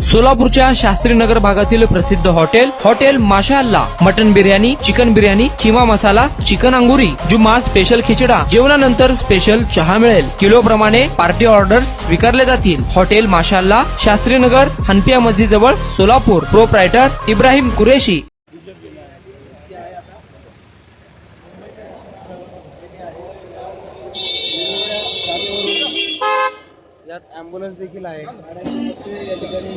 सोलापूरच्या शास्त्रीनगर भागातील प्रसिद्ध हॉटेल माशाअल्लाह मटन बिर्याणी, चिकन बिर्याणी, खिमा मसाला, चिकन अंगुरी, जुम्मा स्पेशल खिचडा, जेवणानंतर स्पेशल चहा मिळेल। किलो प्रमाणे पार्टी ऑर्डर स्वीकारले जातील। हॉटेल माशाअल्लाह, शास्त्रीनगर, हनपिया मस्जिद जवळ, सोलापूर। प्रोप्रायटर इब्राहिम कुरेशी। यात ॲम्ब्युलन्स देखील आहे। या ठिकाणी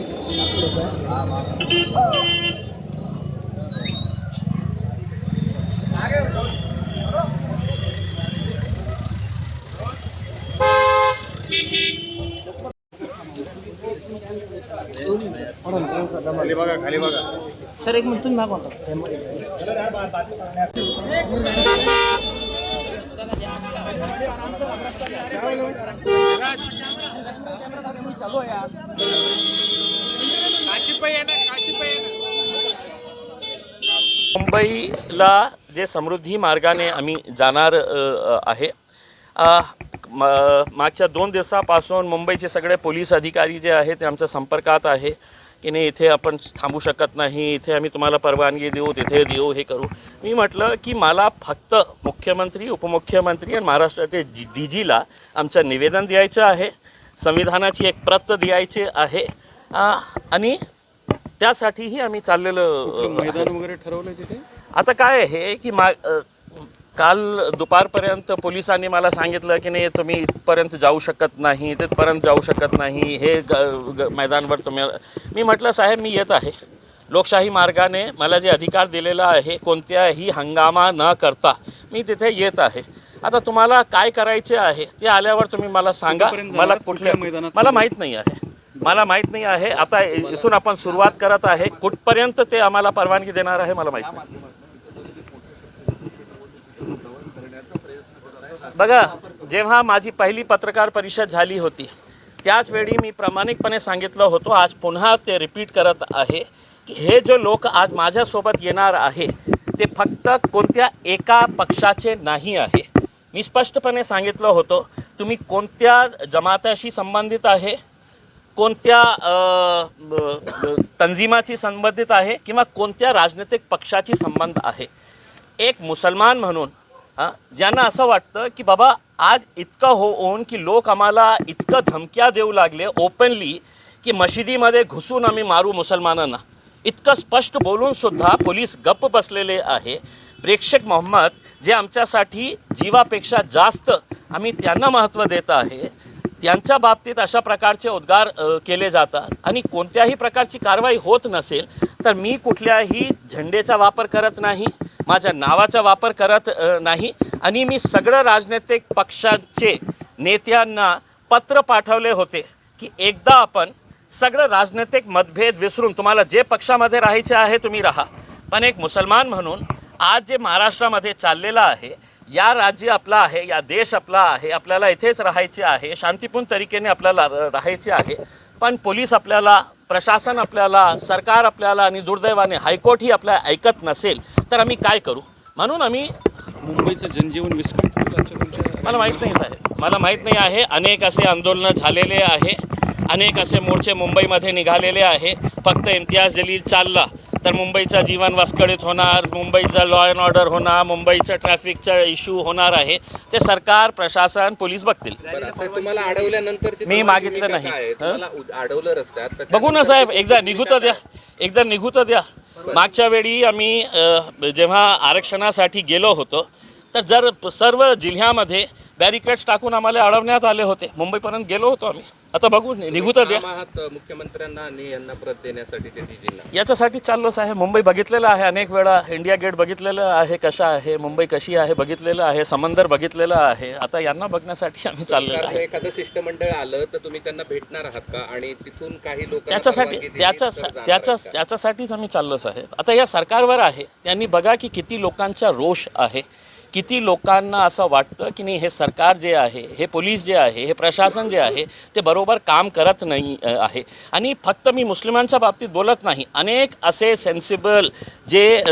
खाली बघा सर एक मिनिट तुम्ही मागवा। मुंबईला जे समृद्धी मार्गाने आम्ही जाणार आहे। मागच्या 2 दिवसापासून मुंबईचे सगळे पोलीस अधिकारी जे आहेत ते आमच्या संपर्कात आहे की नाही इथे आपण थांबू शकत नाही, इथे आम्ही तुम्हाला परवानगी देऊ, तिथे देऊ, हे करू। मी म्हटलं की मला फक्त मुख्यमंत्री, उपमुख्यमंत्री आणि महाराष्ट्राचे DGला आमचं निवेदन द्यायचं आहे, संविधानाची एक प्रत द्यायची आहे आणि त्यासाठीही आम्ही चाललेलं मैदान वगैरे ठरवलं तिथे। आता काय आहे की काल दुपारपर्यंत पोलिसांनी मला सांगितलं की नाही तुम्ही इथपर्यंत जाऊ शकत नाही, तिथपर्यंत जाऊ शकत नाही, हे मैदानवर तुम्ही। मी म्हटलं साहेब मी येत आहे, लोकशाही मार्गाने मला जे अधिकार दिलेला आहे कोणत्याही हंगामा न करता मी तिथे येत आहे। आता तुम्हाला काय करायचे आहे ते आल्यावर तुम्ही मला सांगा। मला कुठल्या मैदानात मला माहीत नाही आहे, आता इथून आपण सुरुवात करत आहे, कुठपर्यंत ते आम्हाला परवानगी देणार आहे मला माहीत नाही। बघा, जेव्हा माझी पहिली पत्रकार परिषद झाली होती त्याच वेळी मी प्रामाणिकपणे सांगितलं होतं, आज पुन्हा ते रिपीट करत आहे की हे जो लोक आज माझ्यासोबत येणार आहे ते फक्त कोणत्या एका पक्षाचे नाही आहे। मी स्पष्टपणे सांगितलं होतं तुम्ही कोणत्या जमाताशी संबंधित आहे, कोणत्या तंजीमाची संबंधित आहे किंवा कोणत्या राजनैतिक पक्षाची संबंध आहे। एक मुसलमान म्हणून ज्यांना असं वाटतं की बाबा आज इतकं होऊन की लोक आम्हाला इतकं धमक्या देऊ लागले ओपनली की मशिदीमध्ये घुसून आम्ही मारू मुसलमानांना, इतकं स्पष्ट बोलून सुद्धा पोलीस गप्प बसलेले आहे। प्रेक्षक मोहम्मद जे आमच्यासाठी जीवापेक्षा जास्त आम्ही त्यांना महत्त्व देत आहे, त्यांच्या बाबतीत अशा प्रकारचे उद्गार केले जातात आणि कोणत्याही प्रकारची कारवाई होत नसेल तर मी कुठल्याही झेंडेचा वापर करत नाही, माझ्या नावाचा वापर करत नाही आणि मी सगळं राजनैतिक पक्षांचे नेत्यांना पत्र पाठवले होते की एकदा आपण सगळं राजनैतिक मतभेद विसरून तुम्हाला जे पक्षामध्ये राहायचे आहे तुम्ही राहा, पण एक मुसलमान म्हणून आज जे महाराष्ट्रामध्ये चाललेलं आहे, या राज्य आपला आहे, या देश आपला आहे, आपल्याला इथेच राहायचे आहे, शांतिपूर्ण तरीकेने आपल्याला राहायचे आहे, पण पोलीस आपल्याला, प्रशासन आपल्याला, सरकार आपल्याला आणि दुर्दैवाने हायकोर्टही आपल्याला ऐकत नसेल तर आम्ही काय करू। म्हणून आम्ही मुंबईचं जनजीवन विस्कळीत होईल मला माहीत नाही साहेब, मला माहीत नाही आहे। अनेक असे आंदोलनं झालेले आहे, अनेक असे मोर्चे मुंबईमध्ये निघालेले आहे। फक्त इम्तियाज जलील चालला तर मुंबईचं जीवन विस्कळीत होणार, मुंबईचा लॉ अँड ऑर्डर होणार, मुंबईचं ट्रॅफिकचा इश्यू होणार आहे, ते सरकार, प्रशासन, पोलीस बघतील। तुम्हाला अडवल्यानंतर मी मागितलं नाही, अडवलं रस्त्यात बघू ना साहेब, एकदा निघू तर द्या। मागच्या वेळी आम्ही जेव्हा आरक्षणासाठी गेलो होतो तर जर सर्व जिल्ह्यामध्ये बॅरिकेड्स टाकून आम्हाला अडवण्यात आले होते, मुंबईपर्यंत गेलो होतो आम्ही। आता बघू, निघू तर द्या। मुख्यमंत्र्यांना आणि यांना परत देण्यासाठी ते DGंना याच्यासाठी चाललो साहेब। मुंबई बघितलेलं आहे अनेक वेळा, इंडिया गेट बघितलेलं आहे कशा आहे, मुंबई कशी आहे बघितलेलं आहे, समंदर बघितलेलं आहे, आता यांना बघण्यासाठी आम्ही चाललेलो आहे। एखादं शिष्टमंडळ आलं तर तुम्ही त्यांना भेटणार आहात का आणि तिथून काही लोक त्याच्यासाठीच आम्ही चाललो साहेब। आता या सरकारवर आहे, त्यांनी बघा की किती लोकांचा रोष आहे, किती लोकांना असं वाटतं की नाही हे सरकार जे आहे, हे पोलीस जे आहे, हे प्रशासन जे आहे ते बरोबर काम करत नाही आहे. आणि फक्त मी मुस्लिमांच्या बाबतीत बोलत नाही, अनेक असे सेन्सिबल जे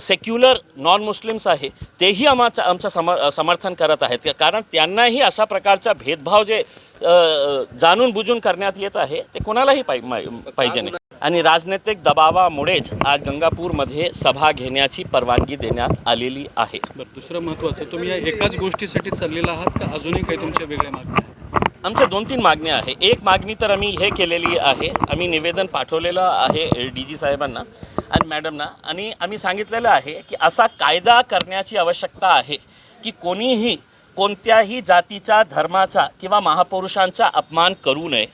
सेक्युलर नॉन मुस्लिम्स आहे तेही आमचं समर्थन करत आहेत, कारण त्यांनाही अशा प्रकारचा भेदभाव जे जाणून बुजून करण्यात येत आहे ते कोणालाही पाहिजे नाही. आणि राजनैतिक दबावामुळेच आज गंगापूरमध्ये सभा घेण्याची परवानगी देण्यात आलेली आहे. बरं, दुसरं महत्त्वाचं, तुम्ही या एकाच गोष्टीसाठी चाललेला आहात का अजूनही काही तुमच्या वेगळ्या मागण्या आहेत? आमच्या 2-3 मागण्या आहे. एक मागणी तर आम्ही हे केलेली आहे, आम्ही निवेदन पाठवलेलं आहे DG साहेबांना आणि मॅडमना, आणि आम्ही सांगितलेलं आहे की असा कायदा करण्याची आवश्यकता आहे की कोणीही कोणत्याही जातीचा, धर्माचा किंवा महापुरुषांचा अपमान करू नये.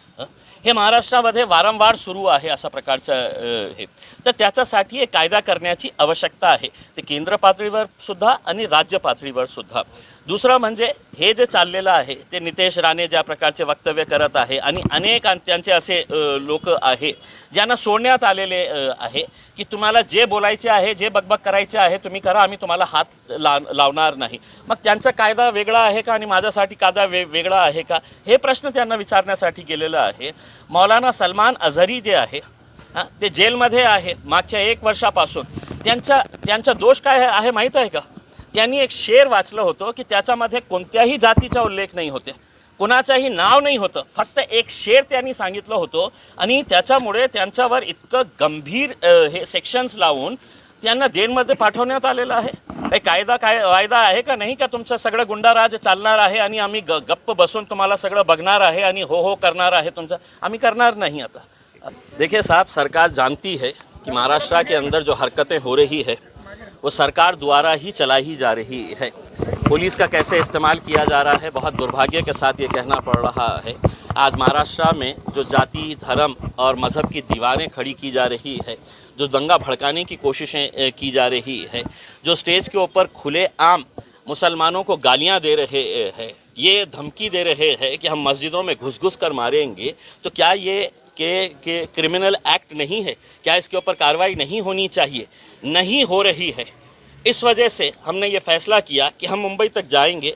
हे महाराष्ट्रामध्ये वारंवार सुरू आहे अशा प्रकारचं हे, तर त्याच्यासाठी एक कायदा करण्याची आवश्यकता आहे, ते केंद्र पातळीवर सुद्धा आणि राज्य पातळीवर सुद्धा. दुसरं म्हणजे हे जे चाललेलं आहे ते नितेश राणे ज्या प्रकारचे वक्तव्य करत आहे आणि अनेक त्यांचे असे लोक आहे ज्यांना सोडण्यात आलेले आहे की तुम्हाला जे बोलायचे आहे, जे बकबक करायचे आहे तुम्ही करा, आम्ही तुम्हाला हात लावणार नाही. मग त्यांचा कायदा वेगळा आहे का आणि माझ्यासाठी कायदा वेगळा आहे का, हे प्रश्न त्यांना विचारण्यासाठी गेलेलं आहे. मौलाना सलमान अझहरी जे आहे ते जेलमध्ये आहे मागच्या 1 वर्षापासून. त्यांचा दोष काय आहे माहीत आहे का? त्यांनी एक शेर वाचलं होतं की त्याच्यामध्ये कोणत्याही जातीचा उल्लेख नाही होते, कोणाचंही नाव नाही होतं, फक्त एक शेर त्यांनी सांगितलं होतं आणि त्याच्यामुळे त्यांच्यावर इतकं गंभीर हे सेक्शन्स लावून त्यांना जेलमध्ये पाठवण्यात आलेलं आहे. काही वायदा आहे का नाही का तुमचं सगळं गुंडाराज चालणार आहे आणि आम्ही गप्प बसून तुम्हाला सगळं बघणार आहे आणि हो करणार आहे तुमचं? आम्ही करणार नहीं आता. देखिए साहब, सरकार जानती है कि महाराष्ट्र के अंदर जो हरकतें हो रही है वो सरकार द्वारा ही चलाई जा रही है. पुलिस का कैसे इस्तेमाल किया जा रहा है, बहुत दुर्भाग्य के साथ ये कहना पड़ रहा है. आज महाराष्ट्र में जो जाति, धर्म और मज़हब की दीवारें खड़ी की जा रही है, जो दंगा भड़काने की कोशिशें की जा रही है, जो स्टेज के ऊपर खुलेआम मुसलमानों को गालियां दे रहे हैं, ये धमकी दे रहे हैं कि हम मस्जिदों में घुस कर मारेंगे, तो क्या ये के क्रिमिनल एक्ट नहीं है? क्या इसके ऊपर कार्रवाई नहीं होनी चाहिए? नहीं हो रही है. इस वजह से हमने ये फैसला किया कि हम मुंबई तक जाएंगे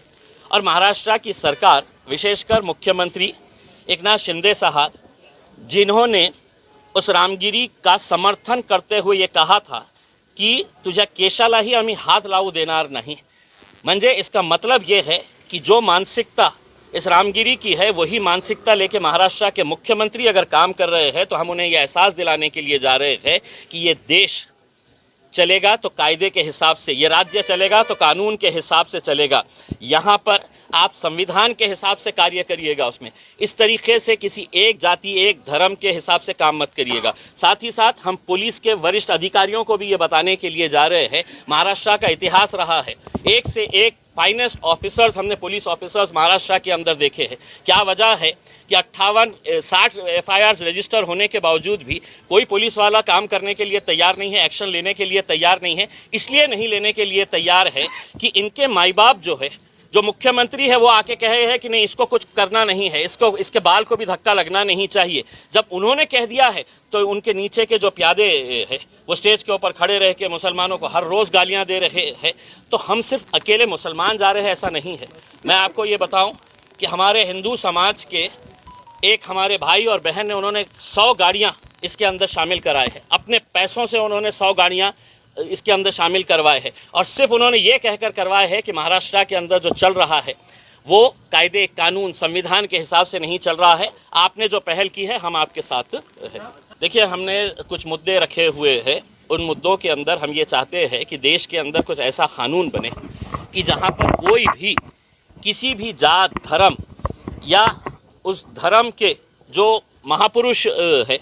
और महाराष्ट्र की सरकार, विशेषकर मुख्यमंत्री एकनाथ शिंदे साहब, जिन्होंने उस रामगिरी का समर्थन करते हुए ये कहा था की तुझ्या केशालाही आम्ही हात लावू देणार नाही, म्हणजे इसका मतलब ये है कि जो मानसिकता इस रामगिरी की है वही मानसिकता लेके महाराष्ट्र के मुख्यमंत्री अगर काम कर रहे हैं तो हम उन्हें यह एहसास दिलाने के लिए जा रहे हैं कि ये देश चलेगा तो कायदे के हिसाब से, ये राज्य चलेगा तो कानून के हिसाब से चलेगा. यहाँ पर आप संविधान के हिसाब से कार्य करिएगा, उसमें इस तरीके से किसी एक जाति, एक धर्म के हिसाब से काम मत करिएगा. साथ ही साथ हम पुलिस के वरिष्ठ अधिकारियों को भी ये बताने के लिए जा रहे हैं, महाराष्ट्र का इतिहास रहा है, एक से एक फाइनेस्ट ऑफिसर्स हमने पुलिस ऑफिसर्स महाराष्ट्र के अंदर देखे हैं. क्या वजह है कि 58-60 FIRs रजिस्टर होने के बावजूद भी कोई पुलिस वाला काम करने के लिए तैयार नहीं है, एक्शन लेने के लिए तैयार नहीं है. इसलिए नहीं लेने के लिए तैयार है कि इनके माई बाप जो है, जो मुख्यमंत्री है, वो आके कहे हैं कि नहीं इसको कुछ करना नहीं है, इसके बाल को भी धक्का लगना नहीं चाहिए. जब उन्होंने कह दिया है तो उनके नीचे के जो प्यादे हैं वो स्टेज के ऊपर खड़े रह के मुसलमानों को हर रोज़ गालियां दे रहे हैं. तो हम सिर्फ अकेले मुसलमान जा रहे हैं ऐसा नहीं है. मैं आपको ये बताऊं कि हमारे हिंदू समाज के एक हमारे भाई और बहन ने, उन्होंने 100 गाड़ियाँ इसके अंदर शामिल कराए हैं, अपने पैसों से उन्होंने 100 गाड़ियाँ इसके अंदर शामिल करवाए हैं, और सिर्फ उन्होंने ये कहकर करवाए हैं कि महाराष्ट्र के अंदर जो चल रहा है वो कायदे, कानून, संविधान के हिसाब से नहीं चल रहा है. आपने जो पहल की है हम आपके साथ हैं. देखिए, हमने कुछ मुद्दे रखे हुए हैं, उन मुद्दों के अंदर हम ये चाहते हैं कि देश के अंदर कुछ ऐसा कानून बने कि जहाँ पर कोई भी किसी भी जात, धर्म या उस धर्म के जो महापुरुष है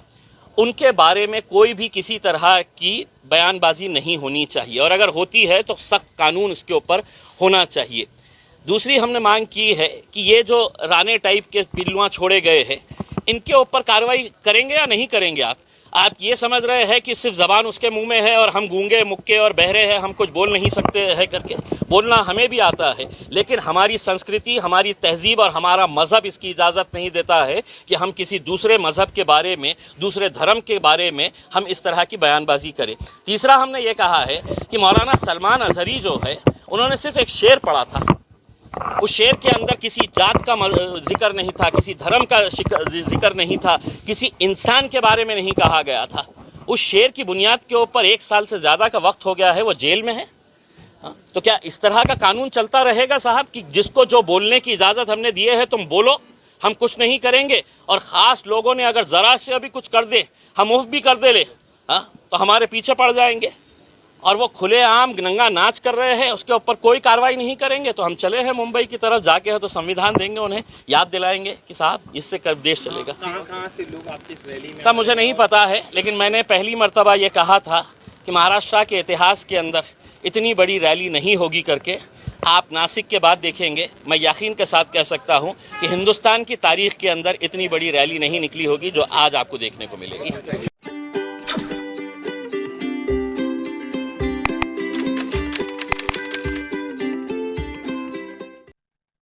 उनके बारे में कोई भी किसी तरह की बयानबाजी नहीं होनी चाहिए, और अगर होती है तो सख्त कानून उसके ऊपर होना चाहिए. दूसरी हमने मांग की है कि ये जो राणे टाइप के पिल्लुआं छोड़े गए हैं इनके ऊपर कार्रवाई करेंगे या नहीं करेंगे आप? आप ये समझ रहे हैं कि सिर्फ ज़बान उसके मुंह में है और हम गूंगे मुक्के और बहरे हैं, हम कुछ बोल नहीं सकते हैं करके। बोलना हमें भी आता है, लेकिन हमारी संस्कृति, हमारी तहजीब और हमारा मज़हब इसकी इजाज़त नहीं देता है कि हम किसी दूसरे मज़हब के बारे में, दूसरे धर्म के बारे में हम इस तरह की बयानबाजी करें। तीसरा, हमने ये कहा है कि मौलाना सलमान अज़हरी जो है, उन्होंने सिर्फ एक शेर पढ़ा था। उस शेर के अंदर किसी जात का जिक्र नहीं था, किसी धर्म का जिक्र नहीं था, किसी इंसान के बारे में नहीं कहा गया था। उस शेर की बुनियाद के ऊपर 1 साल से ज़्यादा का वक्त हो गया है, वो जेल में है। तो क्या इस तरह का कानून चलता रहेगा साहब कि जिसको जो बोलने की इजाज़त हमने दी है, तुम बोलो, हम कुछ नहीं करेंगे, और ख़ास लोगों ने अगर ज़रा से अभी कुछ कर दे, हम मुफ्त भी कर दे ले, तो हमारे पीछे पड़ जाएंगे, और वो खुलेआम नंगा नाच कर रहे हैं, उसके ऊपर कोई कार्रवाई नहीं करेंगे। तो हम चले हैं मुंबई की तरफ, जाके हो तो संविधान देंगे, उन्हें याद दिलाएंगे कि साहब इससे कब देश चलेगा। कहाँ से लोग आपकी इस रैली में? तब मुझे नहीं पता है, लेकिन मैंने पहली मर्तबा ये कहा था कि महाराष्ट्र के इतिहास के अंदर इतनी बड़ी रैली नहीं होगी करके। आप नासिक के बाद देखेंगे, मैं यकीन के साथ कह सकता हूँ कि हिंदुस्तान की तारीख के अंदर इतनी बड़ी रैली नहीं निकली होगी जो आज आपको देखने को मिलेगी।